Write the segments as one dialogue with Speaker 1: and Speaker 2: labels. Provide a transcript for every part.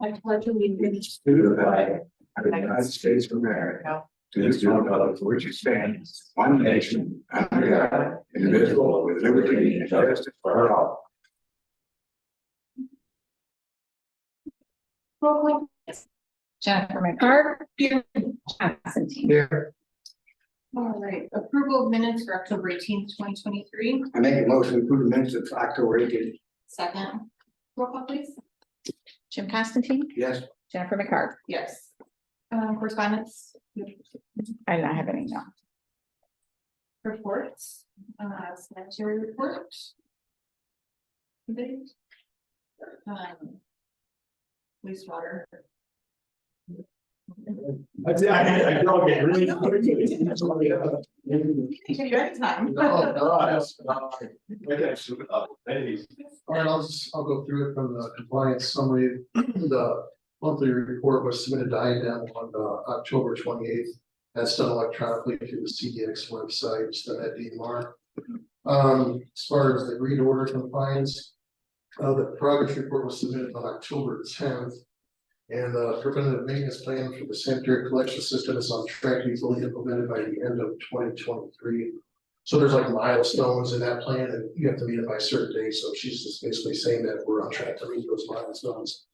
Speaker 1: I pledge allegiance
Speaker 2: to the flag of the United States of America, to the republic for which it stands, one nation, under God, indivisible, with liberty and justice for all.
Speaker 1: Jennifer McCart, here. Constantine.
Speaker 2: Here,
Speaker 1: All right, approval of minutes for October 18th, 2023.
Speaker 2: I make a motion to approve the minutes of October 18th.
Speaker 1: Second. Roll call please.
Speaker 3: Jim Constantine,
Speaker 2: Yes.
Speaker 3: Jennifer McCart.
Speaker 1: Yes. Correspondence.
Speaker 3: I do not have any, no.
Speaker 1: Reports, sanitary report. Wastewater.
Speaker 4: I don't get really quickly.
Speaker 1: Take your time.
Speaker 4: All right, I'll go through it from the compliance summary. The monthly report was submitted to IDEM on October 28th. That's done electronically through the CDX website, it's done at DMR. As far as the read order compliance, the progress report was submitted on October 10th. And the preventative maintenance plan for the sanitary collection system is on track to be fully implemented by the end of 2023. So there's like milestones in that plan and you have to meet it by a certain date. So she's just basically saying that we're on track to meet those milestones.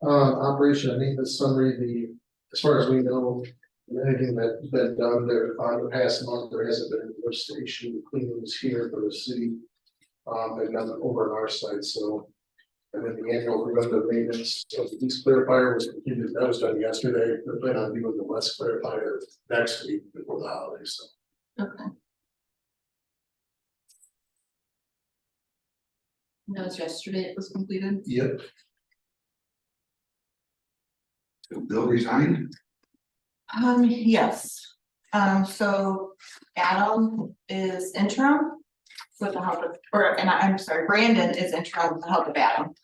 Speaker 4: Operation and maintenance summary, as far as we know, anything that's been done there on the past month, there hasn't been any station cleanings here for the city. And none over on our side, so. And then the annual preventative maintenance of the east clarifier was completed, that was done yesterday. We're planning on doing the west clarifier next week before the holidays, so.
Speaker 1: Okay. That was yesterday it was completed.
Speaker 4: Yep.
Speaker 2: So Bill resigned.
Speaker 1: Yes. So Adam is interim with the help of, I'm sorry, Brandon is interim with the help of Adam.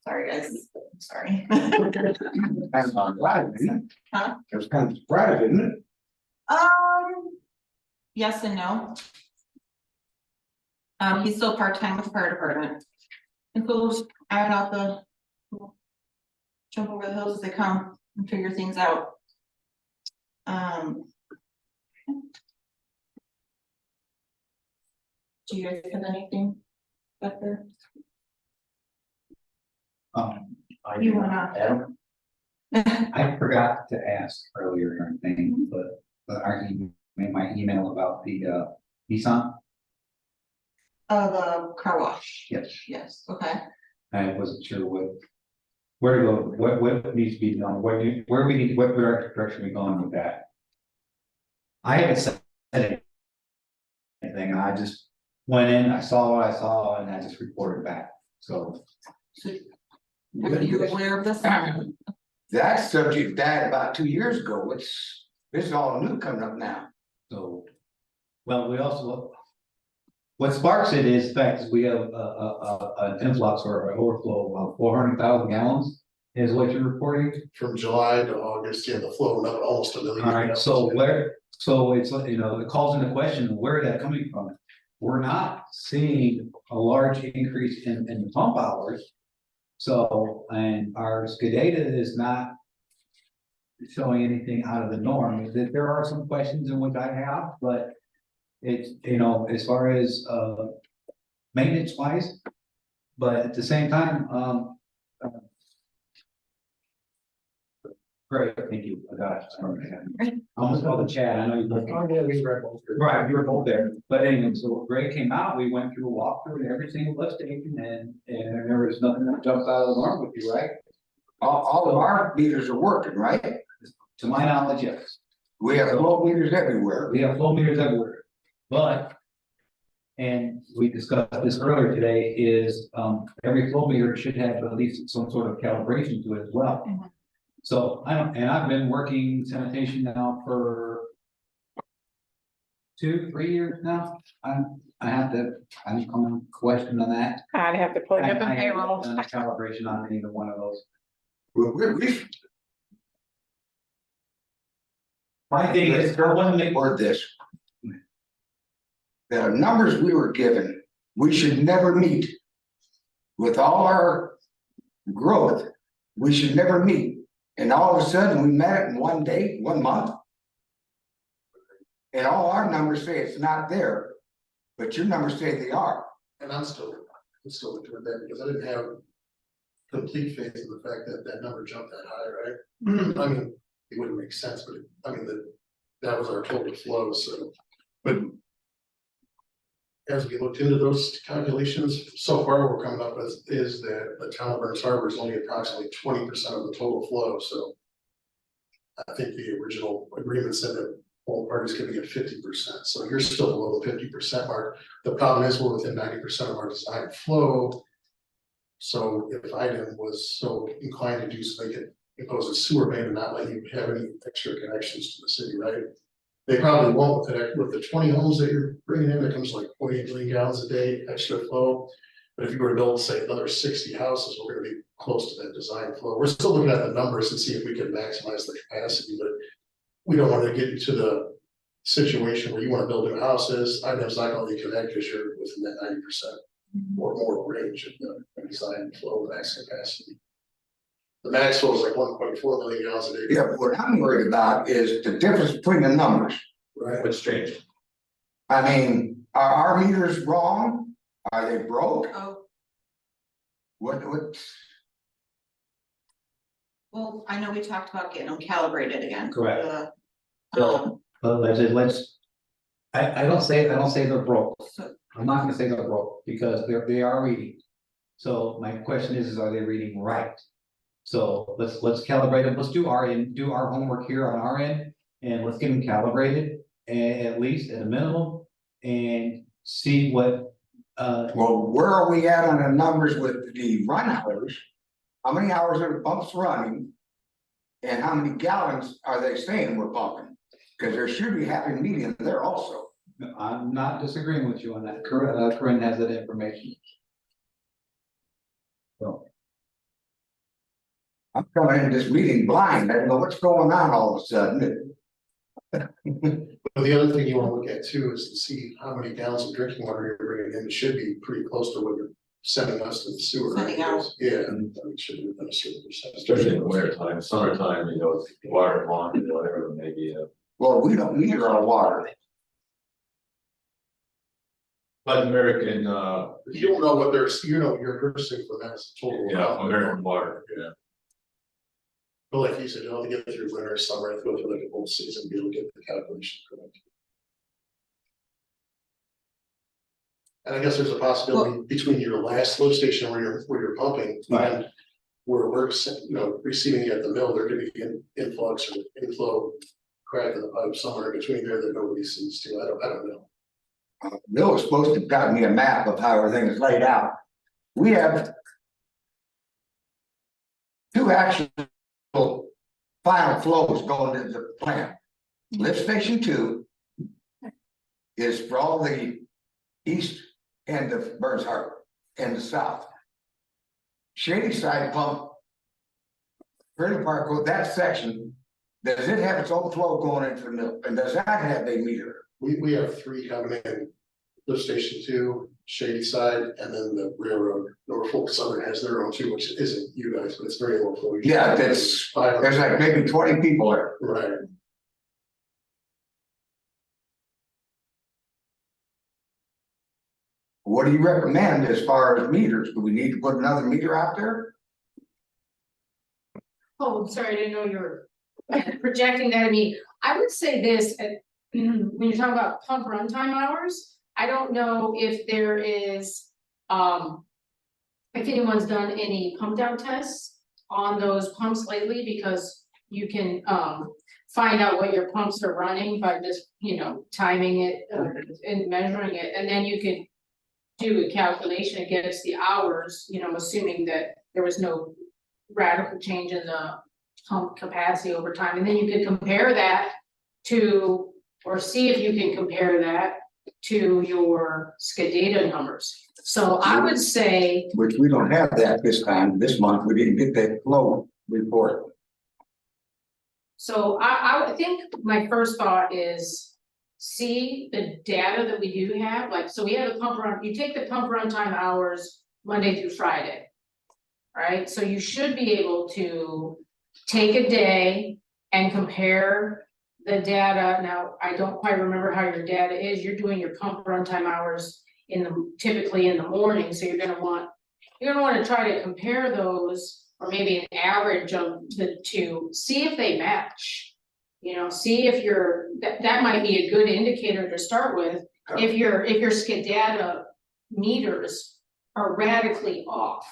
Speaker 1: Sorry, guys. I'm sorry.
Speaker 2: Kind of surprised, isn't it?
Speaker 1: Huh?
Speaker 2: It was kind of surprised, isn't it?
Speaker 1: Yes and no. He's still part-time with the fire department. And so we'll just iron out the jump over the hills as they come and figure things out. Do you guys have anything better? You wanna?
Speaker 5: Adam? I forgot to ask earlier or anything, but made my email about the Nissan.
Speaker 1: The car wash.
Speaker 5: Yes.
Speaker 1: Yes, okay.
Speaker 5: I wasn't sure where to go, what needs to be done, what direction we going with that. I haven't said anything, I just went in, I saw what I saw, and I just reported back, so.
Speaker 1: Are you aware of this?
Speaker 2: That subject died about 2 years ago. This is all new coming up now.
Speaker 5: So, well, we also, what sparks it is, in fact, is we have an influx or an overflow of 400,000 gallons is what you're reporting.
Speaker 4: From July to August, yeah, the flow went up almost a million.
Speaker 5: All right, so it's, it calls into question, where is that coming from? We're not seeing a large increase in the pump hours. So, and our SCADA is not showing anything out of the norm. There are some questions in which I have, but it's, as far as maintenance wise, but at the same time, great, thank you. I got it. I almost called the chat. I know you both.
Speaker 4: Oh, yeah, we read both.
Speaker 5: Right, you were both there. But anyway, so Greg came out, we went through a walkthrough in every single lift station and there was nothing that jumps out of the norm with you, right?
Speaker 2: All of our meters are working, right?
Speaker 5: To my knowledge, yes.
Speaker 2: We have flow meters everywhere.
Speaker 5: We have flow meters everywhere, but. And we discussed this earlier today is, every flow meter should have at least some sort of calibration to it as well.
Speaker 1: Mhm.
Speaker 5: So I've been working sanitation now for 2-3 years now. I'm on question on that.
Speaker 3: I'd have to pull you up in
Speaker 5: I haven't
Speaker 3: payroll.
Speaker 5: done a calibration on either one of those. My thing is, for one thing,
Speaker 2: Or this. The numbers we were given, we should never meet. With all our growth, we should never meet. And all of a sudden, we met in one day, 1 month. And all our numbers say it's not there, but your numbers say they are.
Speaker 4: And I'm still looking at that because I didn't have complete faith in the fact that that number jumped that high, right? I mean, it wouldn't make sense, but I mean, that was our total flow, so, but as we looked into those calculations, so far we're coming up as is that the town of Burns Harbor is only approximately 20% of the total flow, so I think the original agreement said that all parties can get 50%, so you're still below the 50% mark. The problem is we're within 90% of our design flow. So if IDEM was so inclined to do so, they could impose a sewer ban and not let you have any extra connections to the city, right? They probably won't with the 20 homes that you're bringing in, it comes like 48 million gallons a day extra flow. But if you were to build, say, another 60 houses, we're gonna be close to that design flow. We're still looking at the numbers and see if we can maximize the capacity, but we don't want to get into the situation where you want to build new houses. IDEM's not gonna let you connect because you're within that 90% or more range of the design flow max capacity. The max flow is like 1.4 million gallons a day.
Speaker 2: Yeah, but what I'm worried about is the difference between the numbers.
Speaker 4: Right.
Speaker 6: What's changed?
Speaker 2: I mean, are our meters wrong? Are they broke?
Speaker 1: Oh,
Speaker 2: What,
Speaker 1: well, I know we talked about getting them calibrated again.
Speaker 5: Correct.
Speaker 1: The,
Speaker 5: So, but I don't say they're broke.
Speaker 1: So-
Speaker 5: I'm not gonna say they're broke because they are reading. So my question is are they reading right? So let's calibrate them. Let's do our homework here on our end and let's get them calibrated at least at a minimum and see what.
Speaker 2: well, where are we at on the numbers with the run hours? How many hours are the pumps running? And how many gallons are they saying we're pumping? Because there should be happy medium there also.
Speaker 5: I'm not disagreeing with you on that. Corinne has that information. So.
Speaker 2: I'm coming into this meeting blind. I don't know what's going on all of a sudden.
Speaker 4: But the other thing you want to look at too is to see how many gallons of drinking water you're bringing in. It should be pretty close to what you're sending us to the sewer. right?
Speaker 1: Sending out.
Speaker 4: Yeah, and it should be within a certain percentage.
Speaker 6: Especially in the winter time, summertime, you know, it's water long and whatever, maybe,
Speaker 2: Well, we don't meter our water.
Speaker 6: but American,
Speaker 4: You don't know what there's, you know, you're purchasing for that is total.
Speaker 6: yeah, American water, yeah.
Speaker 4: But like you said, you have to get through winter, summer, go through like a whole season, be able to get the calculation correct. And I guess there's a possibility between your last lift station where you're pumping and where we're, you know, receiving it at the mill, there could be influx or inflow crack in the pipe somewhere in between there that nobody sees too. I don't know.
Speaker 2: Bill was supposed to have gotten me a map of how everything is laid out. We have two actual final flows going to the plant. Lift station 2 is for all the east end of Burns Harbor and the south. Shady Side pump, Curly Park, that section, does it have its own flow going into the mill? And does that have a meter?
Speaker 4: We have 3 coming in, lift station 2, Shady Side, and then the railroad. Norfolk Southern has their own too, which isn't you guys, but it's very low flow.
Speaker 2: Yeah, that's,
Speaker 4: 500.
Speaker 2: there's like maybe 20 people there.
Speaker 4: Right.
Speaker 2: What do you recommend as far as meters? Do we need to put another meter out there?
Speaker 7: Oh, sorry, I didn't know you were projecting that. I mean, I would say this, when you're talking about pump runtime hours, I don't know if there is, if anyone's done any pump down tests on those pumps lately, because you can, find out what your pumps are running by just, you know, timing it and measuring it, and then you can do a calculation against the hours, you know, assuming that there was no radical change in the pump capacity over time, and then you can compare that to, or see if you can compare that to your SCADA numbers. So I would say,
Speaker 2: Which we don't have that this month, we didn't get that flow report.
Speaker 7: so I would think my first thought is see the data that we do have, like, so we have a pump run, you take the pump runtime hours Monday through Friday. right? So you should be able to take a day and compare the data. Now, I don't quite remember how your data is. You're doing your pump runtime hours typically in the morning, so you're gonna wanna try to compare those, or maybe an average of the two, see if they match. You know, see if that might be a good indicator to start with, if your SCADATA meters are radically off.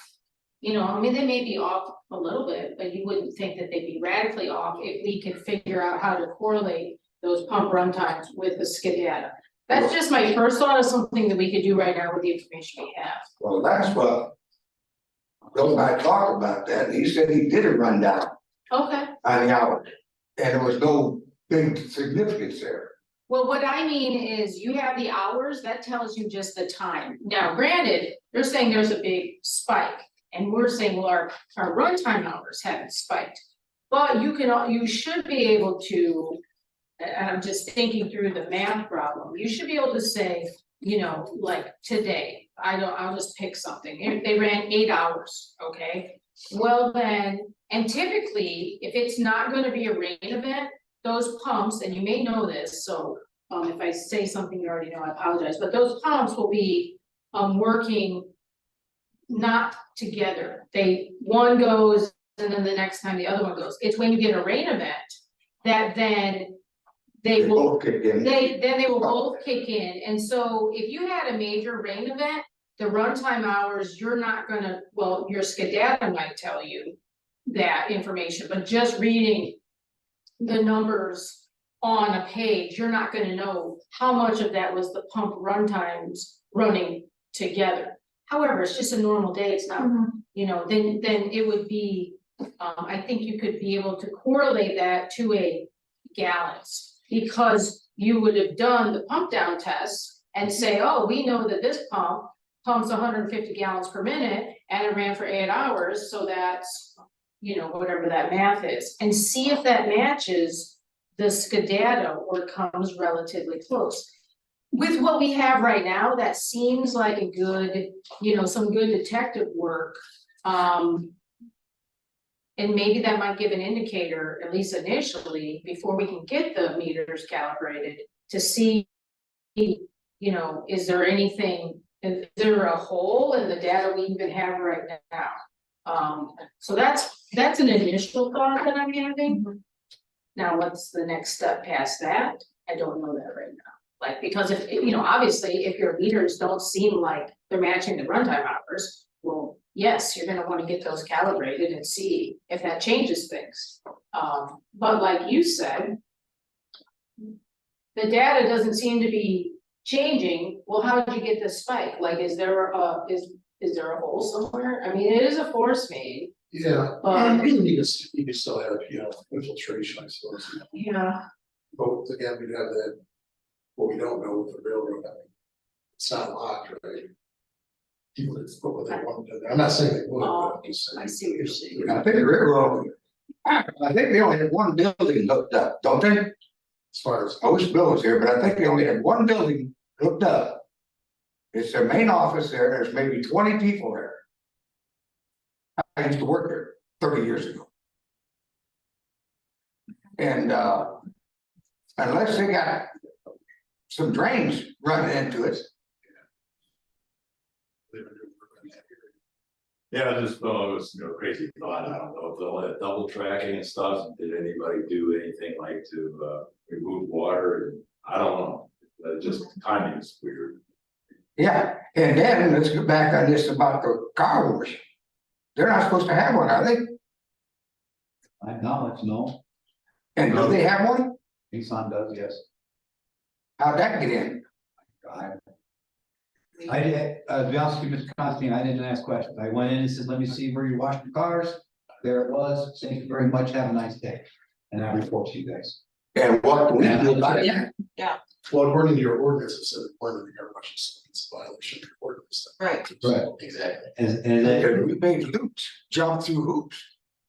Speaker 7: You know, I mean, they may be off a little bit, but you wouldn't think that they'd be radically off if we could figure out how to correlate those pump run times with the SCADATA. That's just my first thought of something that we could do right now with the information we have.
Speaker 2: Well, that's what. Bill and I talked about that, and he said he did a rundown
Speaker 7: Okay.
Speaker 2: on the hour, and there was no big significance there.
Speaker 7: Well, what I mean is you have the hours, that tells you just the time. Now, granted, they're saying there's a big spike. And we're saying, well, our runtime hours haven't spiked. But you should be able to, and I'm just thinking through the math problem, you should be able to say, you know, like today, I'll just pick something, if they ran 8 hours, okay? Well then, and typically, if it's not gonna be a rain event, those pumps, and you may know this, so if I say something you already know, I apologize, but those pumps will be working not together. One goes and then the next time the other one goes. It's when you get a rain event that then they will,
Speaker 2: both kick in.
Speaker 7: they will both kick in. And so if you had a major rain event, the runtime hours, you're not gonna, well, your SCADATA might tell you that information, but just reading the numbers on a page, you're not gonna know how much of that was the pump runtimes running together. However, it's just a normal day, it's not, you know, then it would be, I think you could be able to correlate that to a gallons. Because you would have done the pump down tests and say, oh, we know that this pump pumps 150 gallons per minute and it ran for 8 hours, so that's, you know, whatever that math is. And see if that matches the SCADATA or comes relatively close. With what we have right now, that seems like a good, you know, some good detective work. And maybe that might give an indicator, at least initially, before we can get the meters calibrated, to see, you know, is there a hole in the data we even have right now? So that's an initial thought that I'm having. Now, what's the next step past that? I don't know that right now. Like, because if, you know, obviously, if your meters don't seem like they're matching the runtime hours, well, yes, you're gonna wanna get those calibrated and see if that changes things. But like you said, the data doesn't seem to be changing. Well, how did you get this spike? Like, is there a hole somewhere? I mean, it is a force main.
Speaker 4: Yeah,
Speaker 7: But
Speaker 4: you can still have, you know, infiltration, I suppose.
Speaker 7: yeah,
Speaker 4: But again, we'd have that, what we don't know with the railroad, I mean, it's not locked, right? People that put what they want to do. I'm not saying they would, but I'm just saying.
Speaker 7: I see what you're saying.
Speaker 2: I think the railroad, I think they only had one building hooked up, don't they?
Speaker 4: As far as,
Speaker 2: I wish Bill was here, but I think they only had one building hooked up. It's their main office there, there's maybe 20 people there. I used to work there 30 years ago. And unless they got some drains running into it.
Speaker 6: Yeah, I just thought it was, you know, crazy thought. I don't know if they'll have double tracking and stuff. Did anybody do anything like to remove water? I don't know. Just timing is weird.
Speaker 2: Yeah, and then let's get back on this about the car wash. They're not supposed to have one, are they?
Speaker 5: I acknowledge, no,
Speaker 2: And do they have one?
Speaker 5: Nissan does, yes.
Speaker 2: How'd that get in?
Speaker 5: I did, to be honest with you, Mr. Constantine, I didn't ask questions. I went in and said, let me see where you wash your cars. There it was. Thank you very much. Have a nice day. And I report to you guys.
Speaker 2: And what do we do about it?
Speaker 4: well, according to your ordinance, it says one of the air rushes, it's a violation of your ordinance.
Speaker 1: Right.
Speaker 5: Right.
Speaker 4: Exactly.
Speaker 5: And then,
Speaker 2: Because we made Loops jump through hoops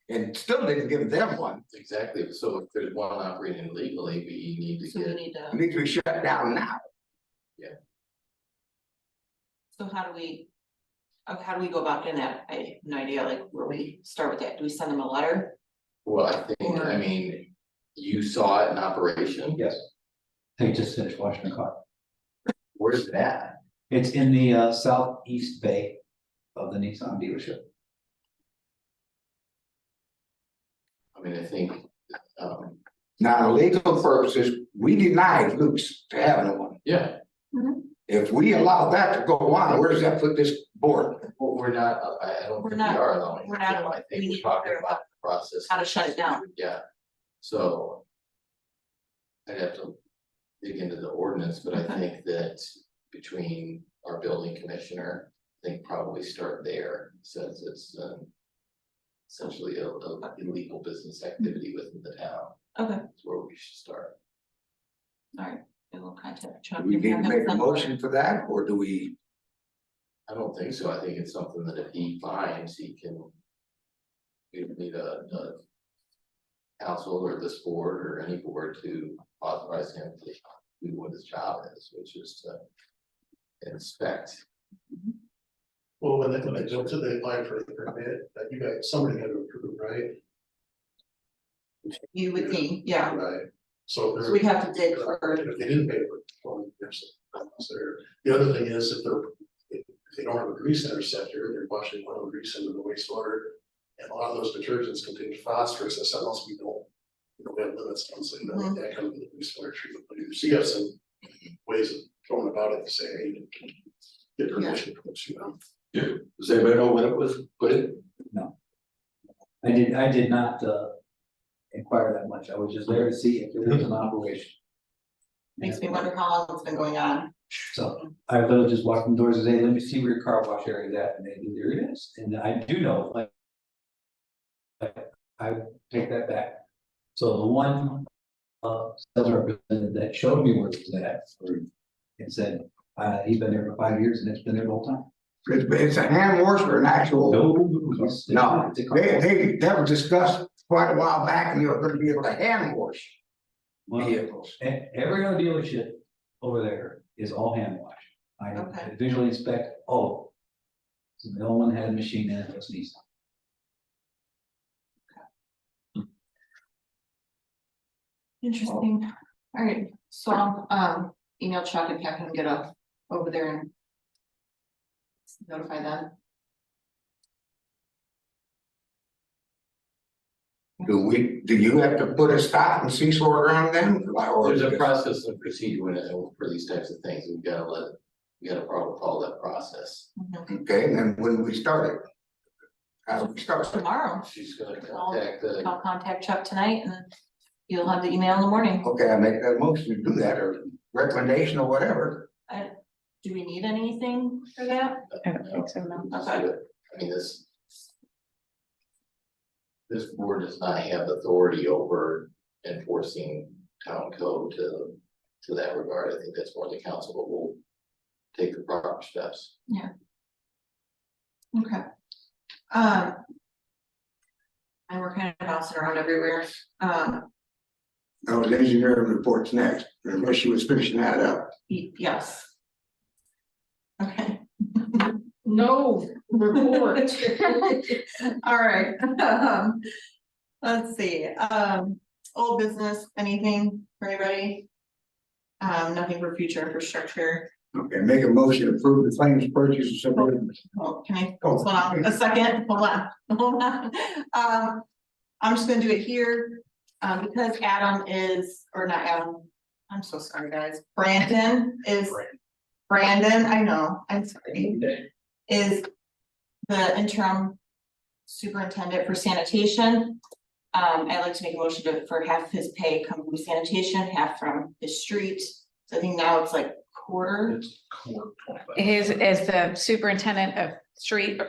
Speaker 2: and still didn't give them one.
Speaker 8: Exactly, so if there's one operating illegally, we need to
Speaker 1: So we
Speaker 8: get,
Speaker 1: need to,
Speaker 2: It needs to be shut down now.
Speaker 1: so how do we, how do we go about getting that? I have no idea, like, where we start with that, do we send them a letter?
Speaker 8: Well, I think, I mean, you saw it in operation.
Speaker 5: Yes. They just finished washing the car.
Speaker 8: Where's it at?
Speaker 5: It's in the southeast bay of the Nissan dealership.
Speaker 8: I mean, I think,
Speaker 2: Now, legal purposes, we denied Luke's to having one.
Speaker 8: yeah,
Speaker 2: If we allow that to go on, where does that put this board?
Speaker 8: well, we're not, I don't
Speaker 1: We're
Speaker 8: think we
Speaker 1: not-
Speaker 8: are allowing.
Speaker 1: we're not-
Speaker 8: them. I
Speaker 1: we
Speaker 8: think
Speaker 1: need
Speaker 8: we're
Speaker 1: to
Speaker 8: talking
Speaker 1: clear
Speaker 8: about the process.
Speaker 1: how to shut it down.
Speaker 8: Yeah, so. I'd have to dig into the ordinance, but I
Speaker 1: Okay.
Speaker 8: think that between our building commissioner, I think probably start there, since it's essentially a illegal business activity within the town,
Speaker 1: Okay,
Speaker 8: that's where we should start.
Speaker 1: all right, and we'll contact Chuck.
Speaker 2: Do we
Speaker 1: and
Speaker 2: need
Speaker 1: have
Speaker 2: to
Speaker 1: him
Speaker 2: make a
Speaker 1: send
Speaker 2: motion for that, or do we?
Speaker 8: I don't think so, I think it's something that if he finds, he can. We would need a council or this board or any board to authorize him to do what his job is, which is to inspect.
Speaker 4: Well, when they go to the apply for the permit, that you guys, somebody had to approve, right?
Speaker 1: You would think, yeah,
Speaker 4: Right, so
Speaker 1: so
Speaker 4: they're.
Speaker 1: we'd have to dig for,
Speaker 4: If they didn't pay for it, well, there's, the other thing is if they don't have a grease interceptor, they're washing oil and grease into the wastewater. And a lot of those detergents contain phosphorus, and some else we don't have limits on, so you know, that comes with the wastewater treatment. But you have some ways of going about it to say, hey, you can get permission from what you know.
Speaker 8: Does anybody know when it was put in?
Speaker 5: I did not inquire that much. I was just there to see if there was an operation.
Speaker 1: makes me wonder how long it's been going on.
Speaker 5: So I literally just walked in the doors and say, let me see where your car wash area is at, and they do, there it is, and I do know, like. I take that back. So the one sales representative that showed me where it was at, and said, he's been there for 5 years and it's been there the whole time.
Speaker 2: It's a hand wash or an actual?
Speaker 5: No.
Speaker 2: No,
Speaker 5: it's a car wash.
Speaker 2: that was discussed quite a while back, and they were gonna be able to hand wash
Speaker 5: Well,
Speaker 2: vehicles.
Speaker 5: every other dealership over there is all hand wash. I
Speaker 1: Okay.
Speaker 5: visually inspect, oh. So no one had a machine in it, it's Nissan.
Speaker 1: Interesting, all right, so I'll email Chuck and have him get over there and notify them.
Speaker 2: Do you have to put a stop and cease order on them? Or
Speaker 8: There's a process and procedure in it for these types of things, we gotta follow that process.
Speaker 1: Mhm.
Speaker 2: Okay, and then when we started? How do we start?
Speaker 1: Tomorrow,
Speaker 8: She's gonna contact the,
Speaker 1: I'll contact Chuck tonight and you'll have the email in the morning.
Speaker 2: Okay, I make that motion to do that, or recommendation or whatever.
Speaker 1: Do we need anything for that?
Speaker 3: I don't think so, no.
Speaker 8: just do it. I mean, this board does not have authority over enforcing town code to that regard, I think that's more the council, but we'll take the proper steps.
Speaker 1: Okay. And we're kind of bouncing around everywhere.
Speaker 2: Now, the engineering report's next, unless she was finishing that up.
Speaker 1: Yes. Okay.
Speaker 7: No report.
Speaker 1: All right. Let's see, old business, anything for anybody? Nothing for future infrastructure.
Speaker 2: Okay, make a motion to approve the claims purchase of several.
Speaker 1: Oh, can I, hold on a second, hold on. I'm just gonna do it here, because Adam is, or not Adam, I'm so sorry, guys, Brandon, I know, I'm sorry, is the interim superintendent for sanitation. I'd like to make a motion for half his pay come from sanitation, half from his street, so I think now it's like quarter.
Speaker 3: His, as the superintendent of street,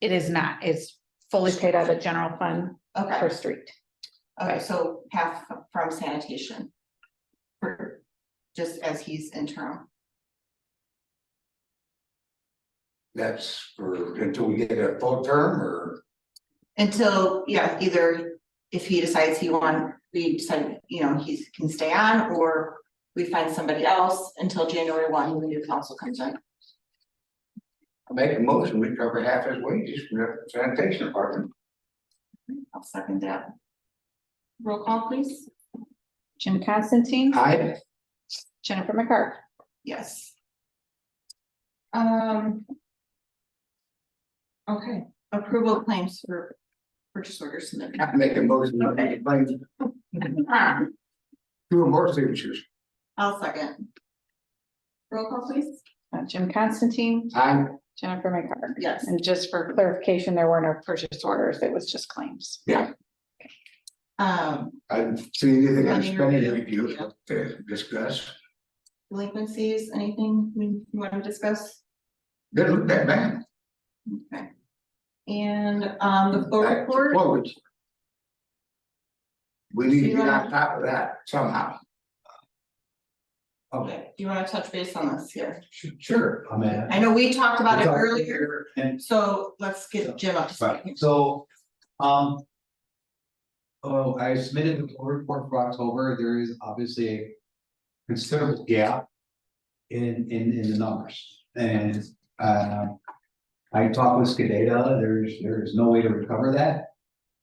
Speaker 3: it is not, it's fully paid out of the general fund for
Speaker 1: Okay,
Speaker 3: street.
Speaker 1: okay, so half from sanitation. For, just as he's interim.
Speaker 2: That's for, until we get a full term, or?
Speaker 1: Until, yeah, either if he decides we decide, he can stay on, or we find somebody else until January 1 when the new council comes in.
Speaker 2: I make a motion, we cover half his wages from the sanitation department.
Speaker 1: I'll second that. Roll call, please.
Speaker 3: Jim Constantine,
Speaker 2: I,
Speaker 3: Jennifer McCart.
Speaker 1: Yes. Okay, approval of claims for purchase orders submitted.
Speaker 2: I make a motion, I make a claim, two or more signatures.
Speaker 1: I'll second. Roll call, please.
Speaker 3: Jim Constantine,
Speaker 2: I,
Speaker 3: Jennifer McCart.
Speaker 1: Yes.
Speaker 3: And just for clarification, there were no purchase orders, it was just claims.
Speaker 2: yeah, I didn't see anything in spending review to discuss.
Speaker 1: Delinquencies, anything you want to discuss?
Speaker 2: Didn't look that bad.
Speaker 1: Okay. And, the floor report,
Speaker 2: Forward. We need to get on top of that somehow.
Speaker 1: okay, do you want to touch base on this here?
Speaker 5: Sure, I'm at.
Speaker 1: I know we talked about
Speaker 5: We
Speaker 1: it
Speaker 5: talked
Speaker 1: earlier,
Speaker 5: And,
Speaker 1: so let's get Jim up to speed.
Speaker 5: right, so, oh, I submitted the report for October, there is obviously a considerable gap in the numbers, and, I talked with SCADATA, there's no way to recover that.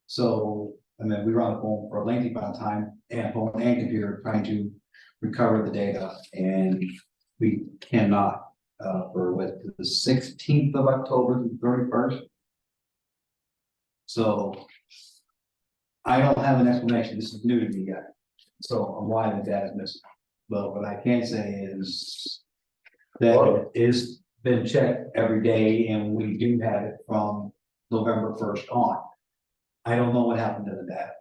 Speaker 5: So, I mean, we were on the phone for a lengthy amount of time, and phone and computer trying to recover the data, and we cannot, for what, the 16th of October to the 31st. So I don't have an explanation, this is new to me yet, so on why the data is missing. But what I can say is that it is been checked every day, and we do have it from November 1st on. I don't know what happened to the data.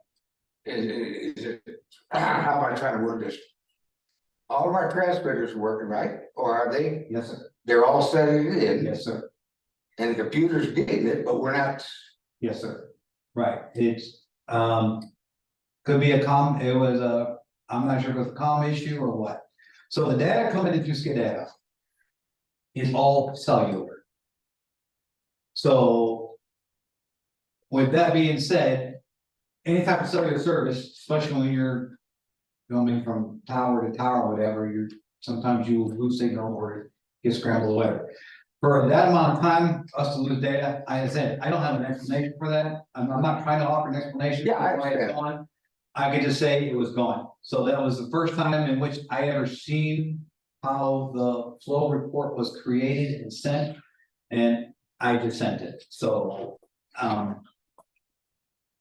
Speaker 2: Is it, how am I trying to word this? All of our transmitters are working, right? Or are they?
Speaker 5: Yes, sir.
Speaker 2: They're all setting it in,
Speaker 5: Yes, sir.
Speaker 2: and the computer's getting it, but we're not.
Speaker 5: Yes, sir. Right, it's, could be I'm not sure if it was a comm issue or what. So the data coming in through SCADATA is all cellular. So with that being said, any type of cellular service, especially when you're going from tower to tower or whatever, sometimes you lose signal or it gets scrambled or whatever. For that amount of time, us to lose data, I said, I don't have an explanation for that. I'm not trying to offer an explanation.
Speaker 2: Yeah, I
Speaker 5: for why it's
Speaker 2: understand.
Speaker 5: gone. I could just say it was gone. So that was the first time in which I ever seen how the flow report was created and sent, and I just sent it. So,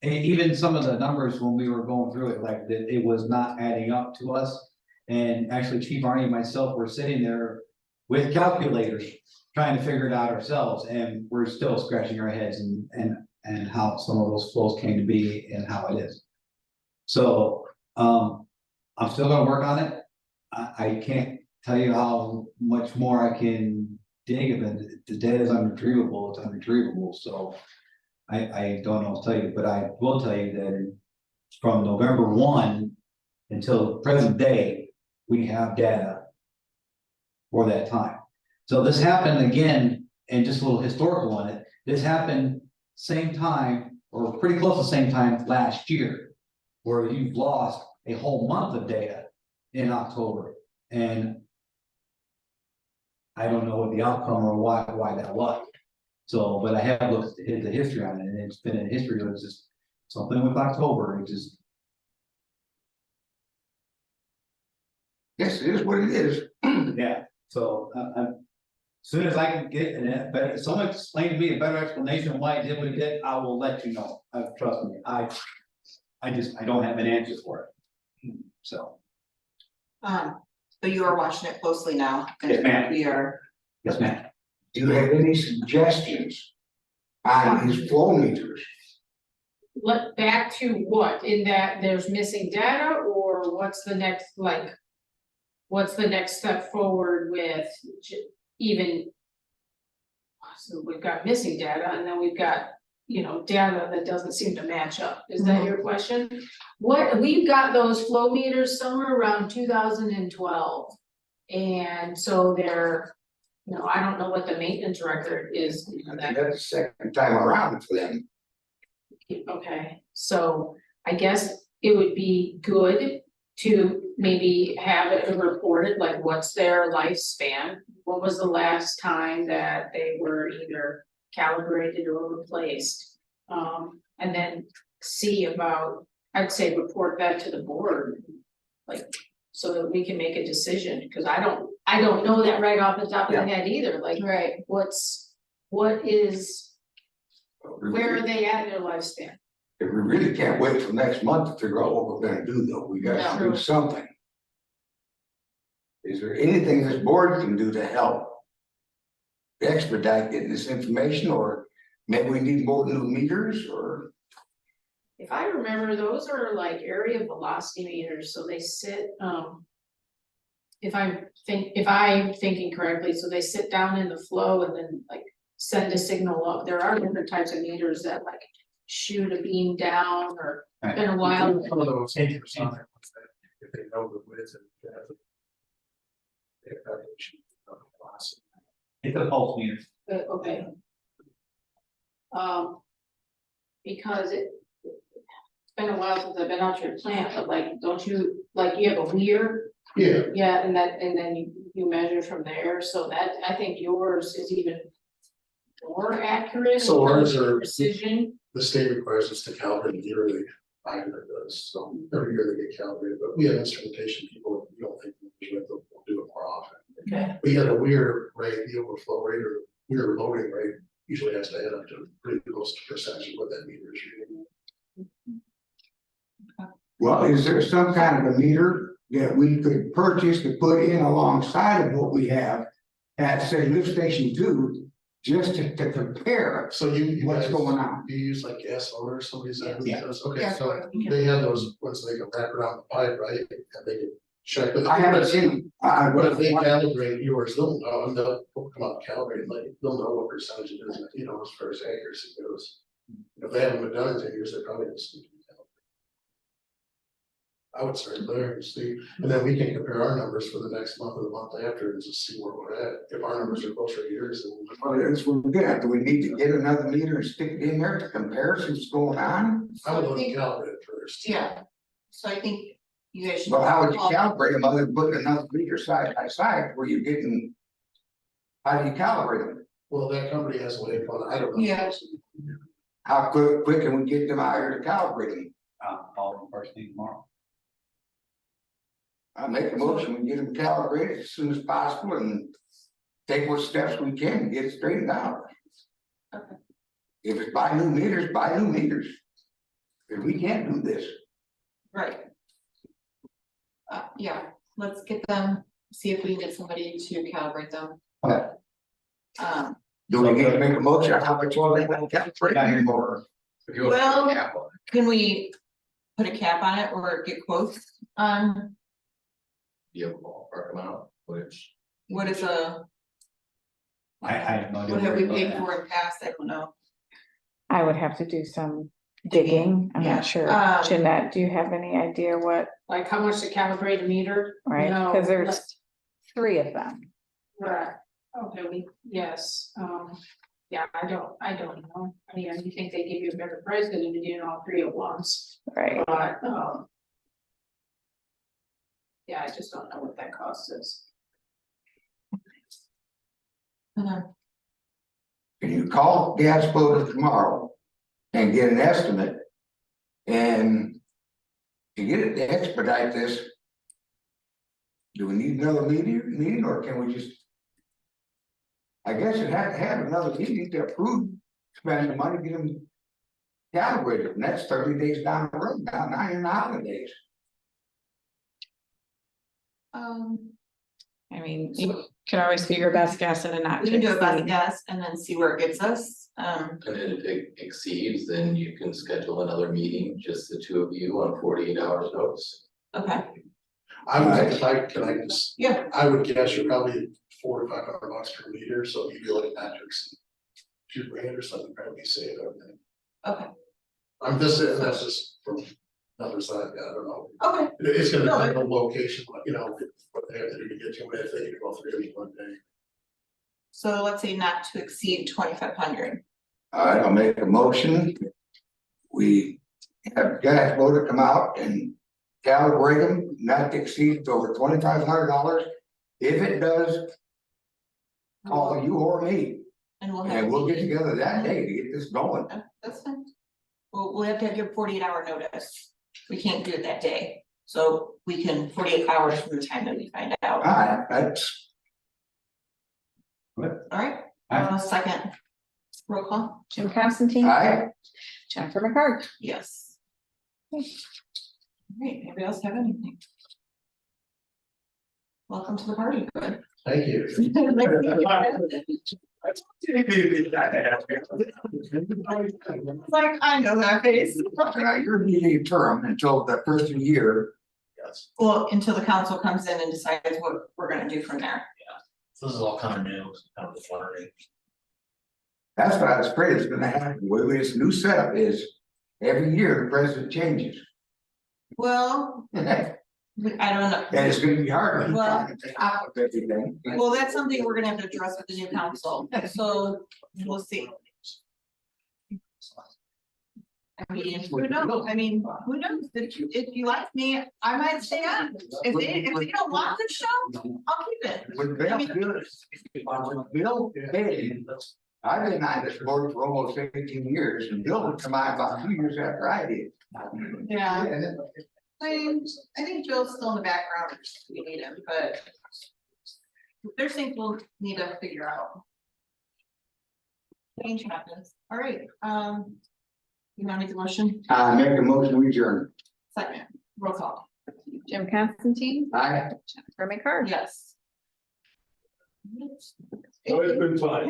Speaker 5: even some of the numbers when we were going through it, like that, it was not adding up to us. And actually, Chief Arnie and myself were sitting there with calculators, trying to figure it out ourselves, and we're still scratching our heads and how some of those flows came to be and how it is. So, I'm still gonna work on it. I can't tell you how much more I can dig, but the data is unretrievable, it's unretrievable, so. I don't know what to tell you, but I will tell you that from November 1 until present day, we have data for that time. So this happened again, and just a little historical on it, this happened same time, or pretty close to the same time last year, where you've lost a whole month of data in October, and I don't know what the outcome or why that was. So, but I have looked at the history on it, and it's been in history, it was just something with October, it just.
Speaker 2: Yes, it is what it is.
Speaker 5: Yeah, so, as soon as I can get if someone explain to me a better explanation why it did what it did, I will let you know, trust me, I don't have an answer for it, so.
Speaker 1: But you are watching it closely now. and
Speaker 5: Yes, ma'am.
Speaker 1: We are,
Speaker 5: Yes, ma'am.
Speaker 2: Do you have any suggestions on these flow meters?
Speaker 7: Back to what, in that there's missing data, or what's the next, like? What's the next step forward with even? So we've got missing data, and then we've got, data that doesn't seem to match up, is that your question? What, we've got those flow meters somewhere around 2012. And so they're, I don't know what the maintenance record is, that.
Speaker 2: That's the second time around for them.
Speaker 7: Okay, so I guess it would be good to maybe have it reported, like what's their lifespan? What was the last time that they were either calibrated or replaced? And then see about, I'd say report that to the board. Like, so that we can make a decision, because I don't know that right off the top of my head either, like,
Speaker 1: Right.
Speaker 7: what is, where are they at in their lifespan?
Speaker 2: If we really can't wait till next month to figure out what we're gonna do, though, we gotta
Speaker 7: No.
Speaker 2: do something. Is there anything this board can do to help expedite getting this information, or maybe we need more new meters, or?
Speaker 7: If I remember, those are like area velocity meters, so they sit, if I'm thinking correctly, so they sit down in the flow and then like send a signal up. There are different types of meters that like shoot a beam down, or been a while.
Speaker 4: Some of those 80% on it, if they know the width and depth. If that should be velocity.
Speaker 5: It's a pulse meter.
Speaker 7: Okay. Because it's been a while since I've been out to your plant, but like, don't you, like, you have a weir?
Speaker 4: Yeah,
Speaker 7: Yeah, and then you measure from there, so that, I think yours is even more accurate.
Speaker 4: So ours are-
Speaker 7: Precision.
Speaker 4: the state requires us to calibrate yearly. Iron does, so every year they get calibrated, but we have instrumentation people, we don't think they'll do it more often.
Speaker 7: Okay.
Speaker 4: But yeah, the weir rate, the overflow rate, or weir loading rate usually has to add up to pretty close to percentage of what that meter is reading.
Speaker 2: Well, is there some kind of a meter that we could purchase to put in alongside of what we have at, say, lift station 2, just to compare
Speaker 4: So you
Speaker 2: what's
Speaker 4: guys-
Speaker 2: going on?
Speaker 4: You use like gas or somebody's that
Speaker 5: Yeah.
Speaker 4: does, okay,
Speaker 1: Yeah,
Speaker 4: so
Speaker 1: we can-
Speaker 4: they have those ones they can wrap around the pipe, right? And they can check. But
Speaker 2: I haven't seen them.
Speaker 4: What if they calibrate yours, they'll know, and they'll come out and calibrate, like, they'll know what percentage it is, you know, as far as accuracy goes. If they haven't been done in 10 years, they probably just need to be calibrated. I would start there and see, and then we can compare our numbers for the next month or the month after and just see where we're at. If our numbers are closer to yours, then
Speaker 2: Well, that's what we're good. Do we need to get another meter and stick it in there to compare what's going on?
Speaker 4: I would let them calibrate it first.
Speaker 1: Yeah, so I think you guys should.
Speaker 2: Well, how would you
Speaker 1: call-
Speaker 2: calibrate them other than putting another meter side by side where you're getting? How do you calibrate them?
Speaker 4: Well, that company has a way of going, I don't know.
Speaker 1: Yeah.
Speaker 2: How quick can we get them out here to calibrate them?
Speaker 5: Call them first thing tomorrow.
Speaker 2: I make a motion, we get them calibrated as soon as possible and take what steps we can to get it straightened out.
Speaker 1: Okay.
Speaker 2: If it's buy new meters, buy new meters. If we can't do this,
Speaker 1: Right. Yeah, let's get them, see if we can get somebody to calibrate them.
Speaker 2: Okay.
Speaker 1: Um,
Speaker 2: do we need to make a motion on how much more they want to calibrate anymore?
Speaker 1: well, can we put a cap on it or get quotes on
Speaker 8: You have a ballpark amount, which,
Speaker 1: what is a,
Speaker 5: I have no idea.
Speaker 1: what have we
Speaker 5: where
Speaker 1: paid
Speaker 5: it's at.
Speaker 1: for in past? I don't know.
Speaker 3: I would have to do some digging. I'm
Speaker 1: Yeah,
Speaker 3: not sure.
Speaker 1: um,
Speaker 3: Jeanette, do you have any idea what,
Speaker 7: Like how much to calibrate a meter?
Speaker 3: right?
Speaker 7: No,
Speaker 3: Because
Speaker 7: like-
Speaker 3: there's 3 of them.
Speaker 7: Right, okay, yes, yeah, I don't know, I mean, you think they give you a better price because you're doing all 3 at once,
Speaker 3: Right.
Speaker 7: but, yeah, I just don't know what that cost is.
Speaker 1: Mhm.
Speaker 2: Can you call gas floater tomorrow and get an estimate? And to get it to expedite this. Do we need another meeting or can we just? I guess it had to have another meeting to approve spending the money, get them calibrated, and that's 30 days down the road, now you're in the holidays.
Speaker 3: I mean, you can always do your best guess at a not
Speaker 1: We
Speaker 3: to
Speaker 1: can do a best
Speaker 3: exceed.
Speaker 1: guess and then see where it gets us.
Speaker 8: and if it exceeds, then you can schedule another meeting, just the two of you on 48 hours notice.
Speaker 1: Okay,
Speaker 4: I would, if I, can I just,
Speaker 1: yeah,
Speaker 4: I would guess you're probably $400 to $500 per meter, so you'd be looking at $2,000 or something, probably safe, I think.
Speaker 1: okay,
Speaker 4: I'm just saying, that's just from numbers that I've got, I don't know.
Speaker 1: okay,
Speaker 4: It's gonna
Speaker 1: No,
Speaker 4: depend on location, you know, what they have to do to get to it, if they can go through it one day.
Speaker 1: so let's say not to exceed 2,500.
Speaker 2: All right, I'll make a motion. We have gas floater come out and Cal Brigham, not to exceed over $2,500. If it does, call you or me,
Speaker 1: And we'll have.
Speaker 2: and
Speaker 1: a
Speaker 2: we'll get
Speaker 1: meeting.
Speaker 2: together that day to get this going.
Speaker 1: That's fine. We'll have to give 48-hour notice. We can't do it that day, so we can 48 hours from the time that we find out.
Speaker 2: Alright, that's,
Speaker 1: All right,
Speaker 5: Aye.
Speaker 1: second. Roll call,
Speaker 3: Jim Constantine,
Speaker 2: alright,
Speaker 3: Jennifer McCart.
Speaker 1: yes. All right, anybody else have anything? Welcome to the party, good.
Speaker 4: Thank you.
Speaker 1: Like, I know that face.
Speaker 2: you're meeting term until the first of the year.
Speaker 4: Yes,
Speaker 1: Well, until the council comes in and decides what we're gonna do from there.
Speaker 9: This is all kind of new, it's kind of flurry.
Speaker 2: That's what I was afraid is gonna happen. With this new setup is every year the president changes.
Speaker 1: Well,
Speaker 2: And
Speaker 1: I don't know.
Speaker 2: it's gonna be hard to
Speaker 1: Well-
Speaker 2: find the top of everything.
Speaker 1: Well, that's something we're gonna have to address with the new council, so we'll see. I mean, who knows? I mean, who knows? If you like me, I might stay on. If they don't want the show, I'll keep it.
Speaker 2: When Bill paid, I've been on this board for almost 18 years, and Bill would come on about 2 years after I did.
Speaker 1: Yeah, I think Joe's still in the background, we need him, but. There's things we'll need to figure out. Change happens, all right, you want to make a motion?
Speaker 2: Make a motion, we adjourn.
Speaker 1: Second, roll call,
Speaker 3: Jim Constantine,
Speaker 2: Aye.
Speaker 3: Jennifer McCart.
Speaker 1: yes.
Speaker 6: Oh, it's been fun.